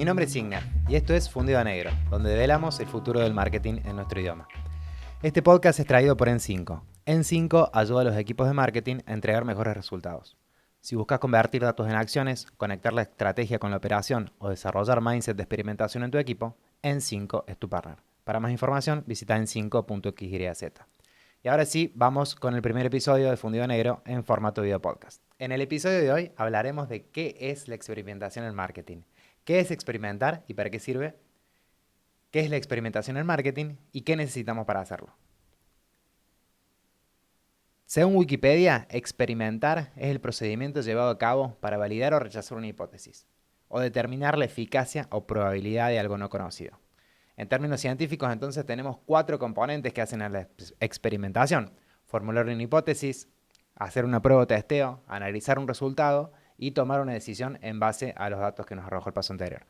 Mi nombre es Igna y esto es Fundido a Negro, donde develamos el futuro del marketing en nuestro idioma. Este podcast es traído por N5. N5 ayuda a los equipos de marketing a entregar mejores resultados. Si buscas convertir datos en acciones, conectar la estrategia con la operación o desarrollar mindset de experimentación en tu equipo, N5 es tu partner. Para más información, visita n5.xyz. Y ahora sí, vamos con el primer episodio de Fundido a Negro en formato video podcast. En el episodio de hoy hablaremos de qué es la experimentación en marketing, qué es experimentar y para qué sirve, qué es la experimentación en marketing y qué necesitamos para hacerlo. Según Wikipedia, experimentar es el procedimiento llevado a cabo para validar o rechazar una hipótesis, o determinar la eficacia o probabilidad de algo no conocido. En términos científicos, entonces, tenemos 4 componentes que hacen a la experimentación: formular una hipótesis, hacer una prueba o testeo, analizar un resultado y tomar una decisión en base a los datos que nos arrojó el paso anterior.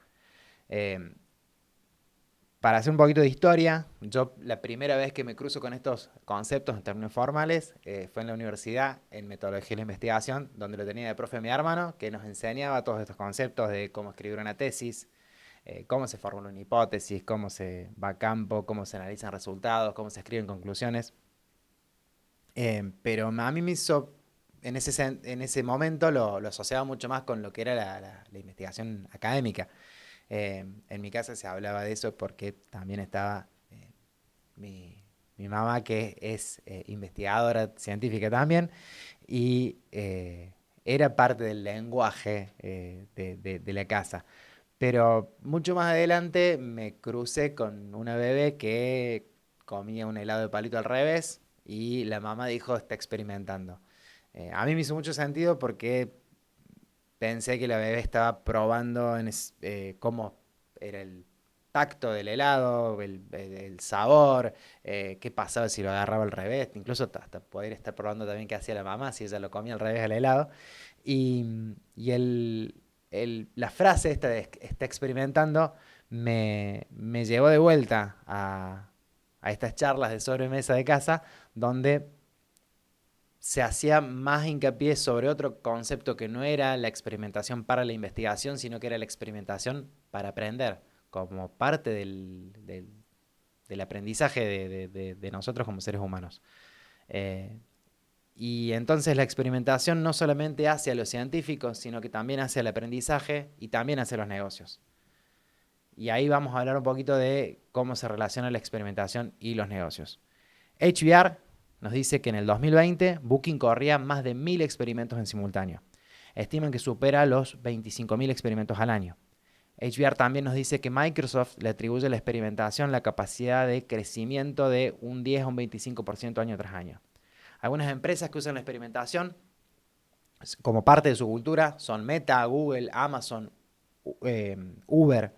Para hacer un poquito de historia, yo la primera vez que me cruzo con estos conceptos en términos formales fue en la universidad, en metodología de la investigación, donde lo tenía de profe mi hermano, que nos enseñaba todos estos conceptos de cómo escribir una tesis, cómo se formula una hipótesis, cómo se va a campo, cómo se analizan resultados, cómo se escriben conclusiones. Pero a mí me hizo, en ese momento lo asociaba mucho más con lo que era la investigación académica. En mi casa se hablaba de eso porque también estaba mi mamá, que es investigadora científica también, y era parte del lenguaje de la casa. Pero mucho más adelante me crucé con una bebé que comía un helado de palito al revés y la mamá dijo: está experimentando. A mí me hizo mucho sentido porque pensé que la bebé estaba probando cómo era el tacto del helado, el sabor, qué pasaba si lo agarraba al revés, incluso hasta poder estar probando también qué hacía la mamá si ella lo comía al revés del helado. Y la frase esta de está experimentando me llevó de vuelta a estas charlas de sobremesa de casa, donde se hacía más hincapié sobre otro concepto que no era la experimentación para la investigación, sino que era la experimentación para aprender, como parte del aprendizaje de nosotros como seres humanos. Y entonces la experimentación no solamente hace a los científicos, sino que también hace al aprendizaje y también hace a los negocios. Y ahí vamos a hablar un poquito de cómo se relaciona la experimentación y los negocios. HBR nos dice que en el 2020 Booking corría más de 1.000 experimentos en simultáneo. Estiman que supera los 25.000 experimentos al año. HBR también nos dice que Microsoft le atribuye a la experimentación la capacidad de crecimiento de un 10 a un 25% año tras año. Algunas empresas que usan la experimentación como parte de su cultura son Meta, Google, Amazon, Uber,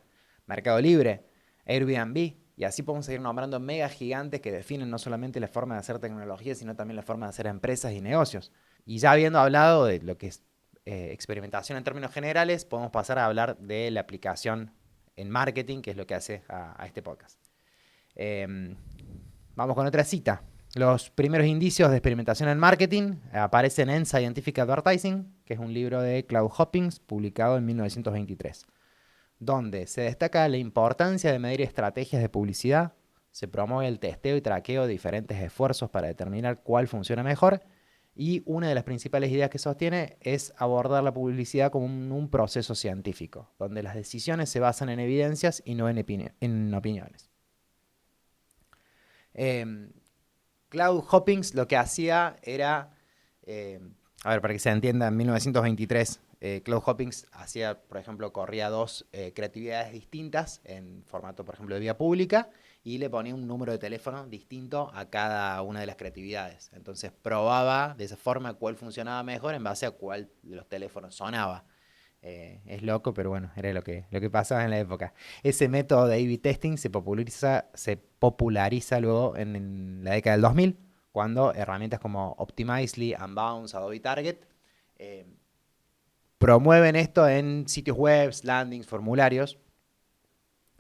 Mercado Libre, Airbnb, y así podemos seguir nombrando megas gigantes que definen no solamente la forma de hacer tecnología, sino también la forma de hacer empresas y negocios. Y ya habiendo hablado de lo que es experimentación en términos generales, podemos pasar a hablar de la aplicación en marketing, que es lo que hace a este podcast. Vamos con otra cita. Los primeros indicios de experimentación en marketing aparecen en Scientific Advertising, que es un libro de Claude Hopkins, publicado en 1923, donde se destaca la importancia de medir estrategias de publicidad, se promueve el testeo y traqueo de diferentes esfuerzos para determinar cuál funciona mejor, y una de las principales ideas que sostiene es abordar la publicidad como un proceso científico, donde las decisiones se basan en evidencias y no en opiniones. Claude Hopkins lo que hacía era, para que se entienda, en 1923 Claude Hopkins hacía, por ejemplo, corría 2 creatividades distintas en formato, por ejemplo, de vía pública, y le ponía un número de teléfono distinto a cada una de las creatividades. Entonces probaba de esa forma cuál funcionaba mejor en base a cuál de los teléfonos sonaba. Es loco, pero bueno, era lo que pasaba en la época. Ese método de A/B testing se populariza luego en la década del 2000, cuando herramientas como Optimizely, Unbounce, Adobe Target promueven esto en sitios web, landings, formularios.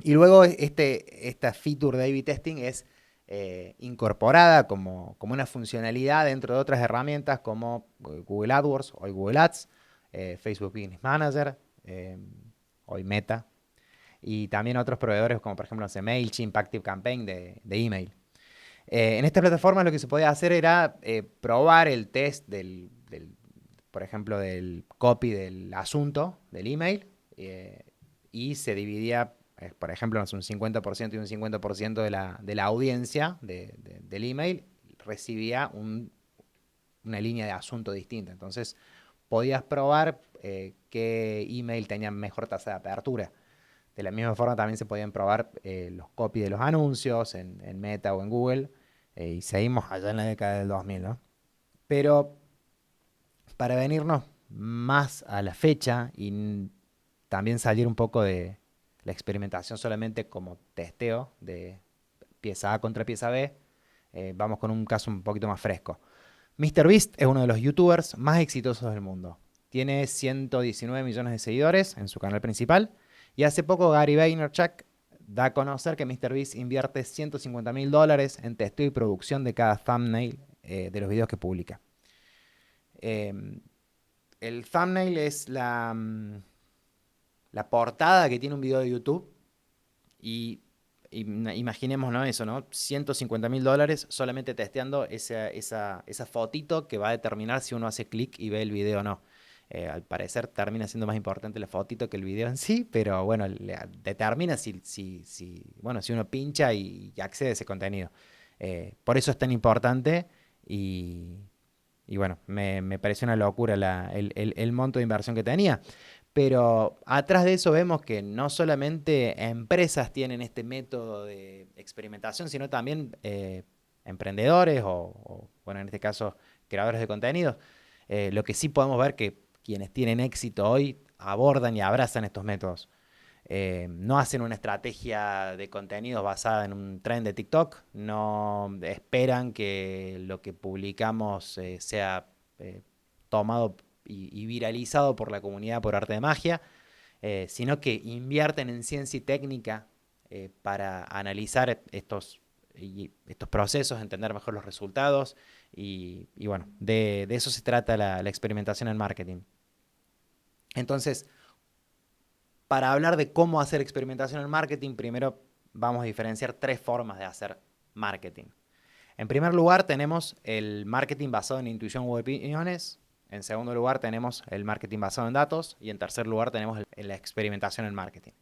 Y luego esta feature de A/B testing es incorporada como una funcionalidad dentro de otras herramientas como Google AdWords, hoy Google Ads, Facebook Business Manager, hoy Meta. y también otros proveedores como por ejemplo no sé, MailChimp, ActiveCampaign de email. En esta plataforma lo que se podía hacer era probar el test por ejemplo, del copy del asunto del email y se dividía, por ejemplo, no sé, un 50% y un 50% de la audiencia del email recibía una línea de asunto distinta. Entonces, podías probar qué email tenía mejor tasa de apertura. De la misma forma también se podían probar los copy de los anuncios en Meta o en Google. Y seguimos allá en la década del 2000, ¿no? Pero para venirnos más a la fecha y también salir un poco de la experimentación solamente como testeo de pieza A contra pieza B, vamos con un caso un poquito más fresco. MrBeast es uno de los youtubers más exitosos del mundo. Tiene 119 millones de seguidores en su canal principal. Y hace poco Gary Vaynerchuk da a conocer que MrBeast invierte $150.000 en testeo y producción de cada thumbnail de los videos que publica. El thumbnail es la portada que tiene un video de YouTube. Y imaginemos, ¿no? Eso, ¿no? $150.000 solamente testeando esa fotito que va a determinar si uno hace clic y ve el video o no. Al parecer termina siendo más importante la fotito que el video en sí, pero bueno, determina bueno, si uno pincha y accede a ese contenido. Por eso es tan importante y bueno, me pareció una locura el monto de inversión que tenía. Pero atrás de eso vemos que no solamente empresas tienen este método de experimentación, sino también emprendedores bueno, en este caso, creadores de contenidos. Lo que sí podemos ver que quienes tienen éxito hoy abordan y abrazan estos métodos. No hacen una estrategia de contenidos basada en un trend de TikTok, no esperan que lo que publicamos sea tomado y viralizado por la comunidad por arte de magia, sino que invierten en ciencia y técnica para analizar estos procesos, entender mejor los resultados y bueno, de eso se trata la experimentación en marketing. Entonces, para hablar de cómo hacer experimentación en marketing, primero vamos a diferenciar tres formas de hacer marketing. En primer lugar, tenemos el marketing basado en intuición u opiniones. En segundo lugar, tenemos el marketing basado en datos. Y en tercer lugar, tenemos la experimentación en marketing.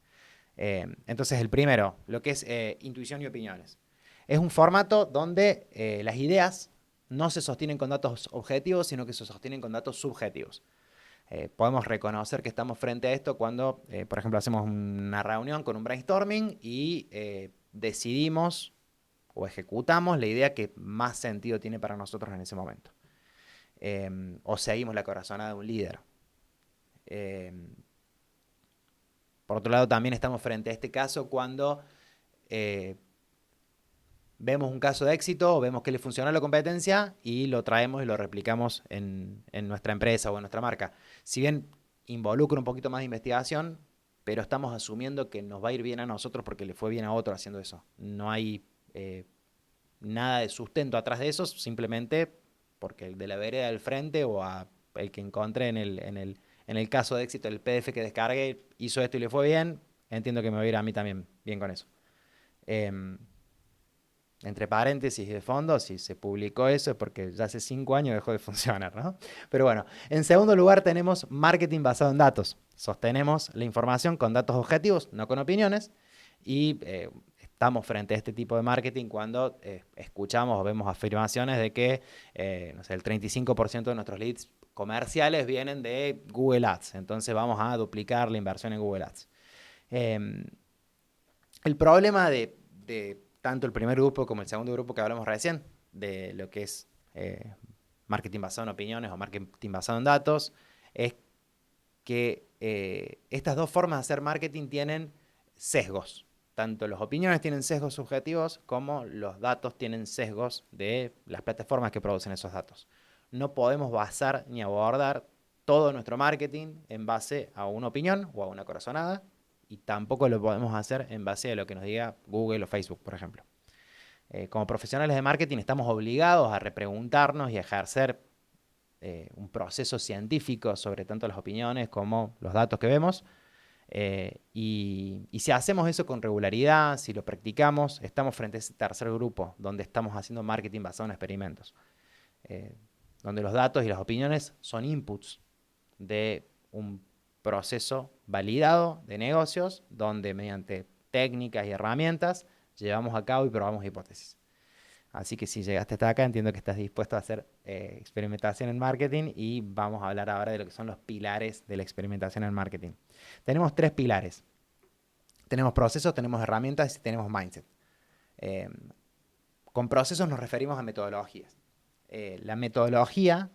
Entonces, el primero, lo que es intuición y opiniones. Es un formato donde las ideas no se sostienen con datos objetivos, sino que se sostienen con datos subjetivos. Podemos reconocer que estamos frente a esto cuando, por ejemplo, hacemos una reunión con un brainstorming y decidimos o ejecutamos la idea que más sentido tiene para nosotros en ese momento. O seguimos la corazonada de un líder. Por otro lado, también estamos frente a este caso cuando vemos un caso de éxito o vemos que le funciona la competencia y lo traemos y lo replicamos en nuestra empresa o en nuestra marca. Si bien involucra un poquito más de investigación, pero estamos asumiendo que nos va a ir bien a nosotros porque le fue bien a otro haciendo eso. No hay nada de sustento atrás de eso, simplemente porque el de la vereda del frente o el que encontré en el caso de éxito, el PDF que descargué, hizo esto y le fue bien, entiendo que me va a ir a mí también bien con eso. Entre paréntesis y de fondo, si se publicó eso es porque ya hace 5 años dejó de funcionar, ¿no? Pero bueno, en segundo lugar tenemos marketing basado en datos. Sostenemos la información con datos objetivos, no con opiniones, y estamos frente a este tipo de marketing cuando escuchamos o vemos afirmaciones de que no sé, el 35% de nuestros leads comerciales vienen de Google Ads, entonces vamos a duplicar la inversión en Google Ads. El problema de tanto el primer grupo como el segundo grupo que hablamos recién, de lo que es marketing basado en opiniones o marketing basado en datos, es que estas dos formas de hacer marketing tienen sesgos. Tanto las opiniones tienen sesgos subjetivos como los datos tienen sesgos de las plataformas que producen esos datos. No podemos basar ni abordar todo nuestro marketing en base a una opinión o a una corazonada, y tampoco lo podemos hacer en base a lo que nos diga Google o Facebook, por ejemplo. Como profesionales de marketing estamos obligados a repreguntarnos y a ejercer un proceso científico sobre tanto las opiniones como los datos que vemos, Y si hacemos eso con regularidad, si lo practicamos, estamos frente a ese tercer grupo donde estamos haciendo marketing basado en experimentos, donde los datos y las opiniones son inputs de un proceso validado de negocios, donde mediante técnicas y herramientas llevamos a cabo y probamos hipótesis. Así que si llegaste hasta acá, entiendo que estás dispuesto a hacer experimentación en marketing y vamos a hablar ahora de lo que son los pilares de la experimentación en marketing. Tenemos 3 pilares. Tenemos procesos, tenemos herramientas y tenemos mindset. Eh, con procesos nos referimos a metodologías. La metodología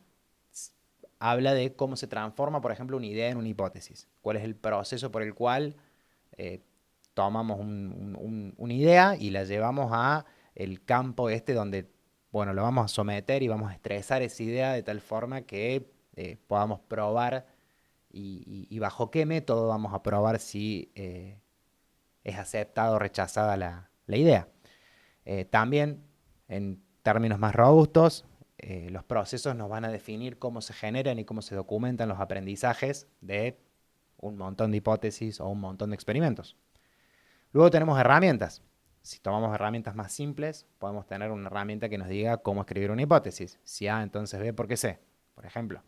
habla de cómo se transforma, por ejemplo, una idea en una hipótesis. ¿Cuál es el proceso por el cual tomamos una idea y la llevamos a el campo donde, bueno, lo vamos a someter y vamos a estresar esa idea de tal forma que podamos probar y bajo qué método vamos a probar si es aceptada o rechazada la idea. También, en términos más robustos, los procesos nos van a definir cómo se generan y cómo se documentan los aprendizajes de un montón de hipótesis o un montón de experimentos. Luego tenemos herramientas. Si tomamos herramientas más simples, podemos tener una herramienta que nos diga cómo escribir una hipótesis. Si A, entonces B, ¿por qué C? Por ejemplo.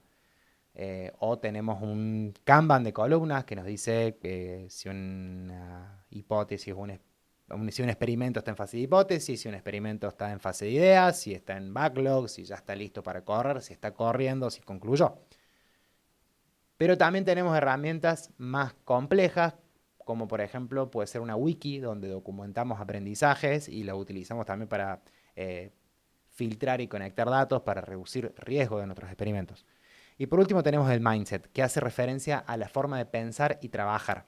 O tenemos un Kanban de columnas que nos dice que si una hipótesis si un experimento está en fase de hipótesis, si un experimento está en fase de ideas, si está en backlog, si ya está listo para correr, si está corriendo, si concluyó. Pero también tenemos herramientas más complejas, como por ejemplo puede ser una wiki donde documentamos aprendizajes y la utilizamos también para filtrar y conectar datos para reducir riesgo de nuestros experimentos. Y por último tenemos el mindset, que hace referencia a la forma de pensar y trabajar.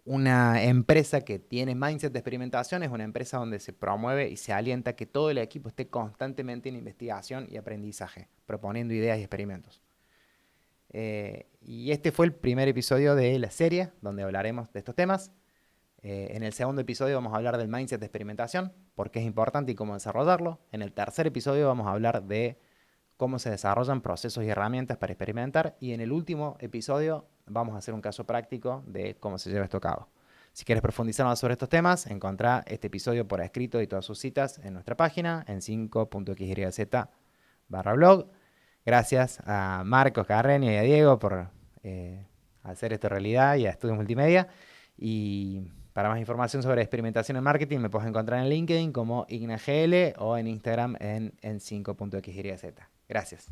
Una empresa que tiene mindset de experimentación es una empresa donde se promueve y se alienta que todo el equipo esté constantemente en investigación y aprendizaje, proponiendo ideas y experimentos. Y este fue el primer episodio de la serie donde hablaremos de estos temas. En el segundo episodio vamos a hablar del mindset de experimentación, por qué es importante y cómo desarrollarlo. En el tercer episodio vamos a hablar de cómo se desarrollan procesos y herramientas para experimentar. Y en el último episodio vamos a hacer un caso práctico de cómo se lleva esto a cabo. Si quieres profundizar más sobre estos temas, encontrá este episodio por escrito y todas sus citas en nuestra página en 5.xyz/blog. Gracias a Marcos Carreño y a Diego por hacer esto realidad y a Estudios Multimedia. Y para más información sobre experimentación en marketing me puedes encontrar en LinkedIn como IgnaGL o en Instagram en 5.xyz. Gracias.